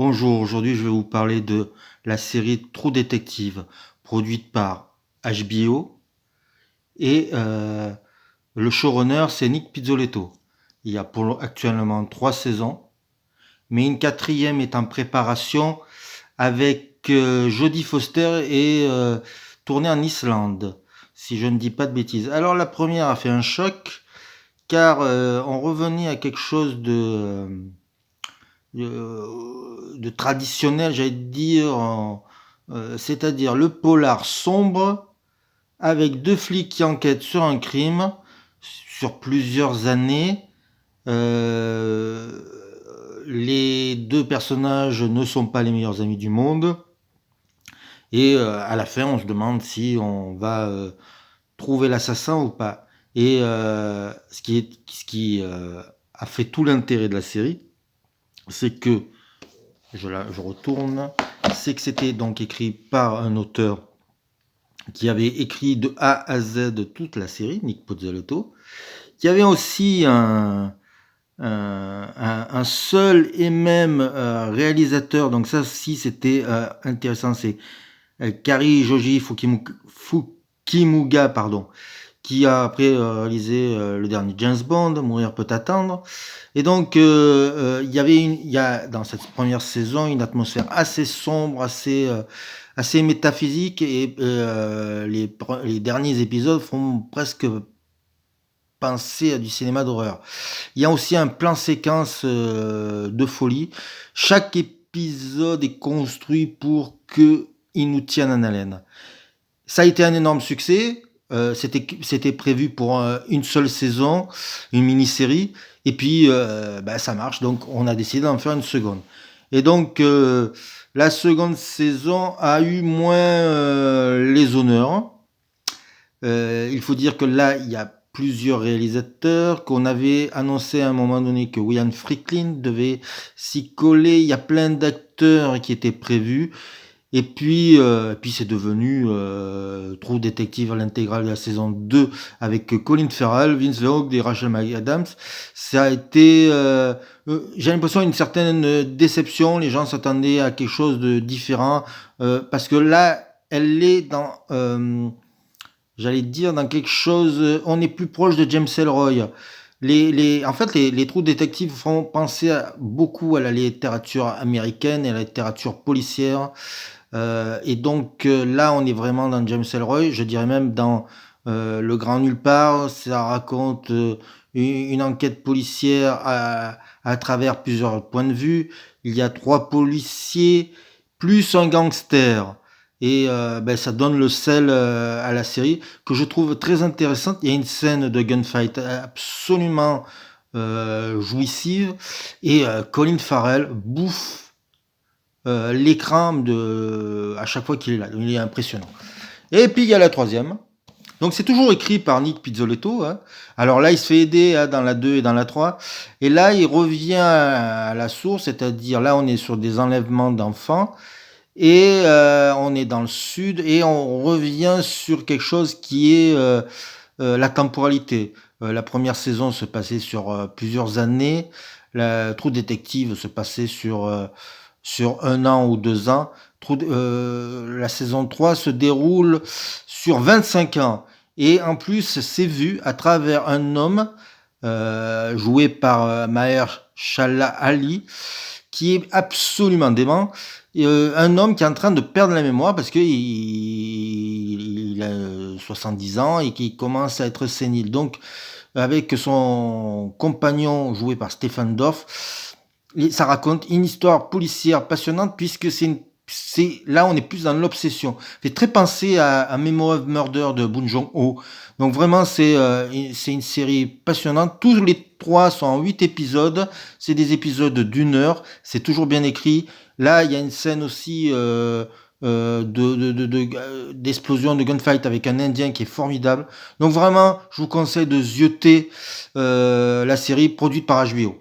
Bonjour, aujourd'hui je vais vous parler de la série True Detective, produite par HBO, et le showrunner c'est Nick Pizzoletto. Il y a actuellement 3 saisons, mais une quatrième est en préparation avec Jodie Foster et tournée en Islande, si je ne dis pas de bêtises. Alors la première a fait un choc, car on revenait à quelque chose de traditionnel, j'allais dire, c'est-à-dire le polar sombre avec deux flics qui enquêtent sur un crime sur plusieurs années. Euh, les deux personnages ne sont pas les meilleurs amis du monde et à la fin on se demande si on va trouver l'assassin ou pas. Et ce qui a fait tout l'intérêt de la série, c'est que je retourne, c'est que c'était donc écrit par un auteur qui avait écrit de A à Z toute la série, Nick Pizzoletto, qui avait aussi un seul et même réalisateur, donc ça si c'était intéressant, c'est Kari Joji Fukimuga, pardon, qui a après réalisé le dernier James Bond, Mourir peut attendre. Et donc, il y a dans cette première saison une atmosphère assez sombre, assez métaphysique, et les derniers épisodes font presque penser à du cinéma d'horreur. Il y a aussi un plan séquence de folie. Chaque épisode est construit pour que il nous tienne en haleine. Ça a été un énorme succès. C'était prévu pour une seule saison, une mini-série, et puis ça marche, donc on a décidé d'en faire une seconde. Et donc la seconde saison a eu moins les honneurs. Il faut dire que là, il y a plusieurs réalisateurs, qu'on avait annoncé à un moment donné que William Friedkin devait s'y coller. Il y a plein d'acteurs qui étaient prévus. Et puis c'est devenu True Detective à l'intégrale de la saison 2 avec Colin Farrell, Vince Vaughn et Rachel McAdams. Ça a été, j'ai l'impression, une certaine déception. Les gens s'attendaient à quelque chose de différent parce que là, elle est dans, j'allais dire, dans quelque chose. On est plus proche de James Ellroy. En fait, les True Detectives font penser beaucoup à la littérature américaine et à la littérature policière. Et donc là, on est vraiment dans James Ellroy, je dirais même dans Le Grand Nulle Part. Ça raconte une enquête policière à travers plusieurs points de vue. Il y a trois policiers plus un gangster. Et ça donne le sel à la série que je trouve très intéressante. Il y a une scène de gunfight absolument jouissive et Colin Farrell bouffe l'écran à chaque fois qu'il est là. Il est impressionnant. Et puis il y a la troisième. Donc c'est toujours écrit par Nick Pizzoletto. Hein. Alors là, il se fait aider dans la 2 et dans la 3. Et là, il revient à la source, c'est-à-dire là, on est sur des enlèvements d'enfants. Et on est dans le sud et on revient sur quelque chose qui est la temporalité. La première saison se passait sur plusieurs années. La True Detective se passait sur 1 an ou 2 ans. La saison 3 se déroule sur 25 ans. Et en plus, c'est vu à travers un homme joué par Maher Shala Ali, qui est absolument dément. Un homme qui est en train de perdre la mémoire parce qu'il a 70 ans et qui commence à être sénile. Donc, avec son compagnon joué par Stephen Dorff, ça raconte une histoire policière passionnante puisque là on est plus dans l'obsession. Fait très penser à Memo of Murder de Bong Joon-ho. Donc vraiment c'est une série passionnante. Tous les trois sont en 8 épisodes. C'est des épisodes d'1 heure. C'est toujours bien écrit. Là il y a une scène aussi d'explosion, de gunfight avec un Indien qui est formidable. Donc vraiment je vous conseille de zioter la série produite par HBO.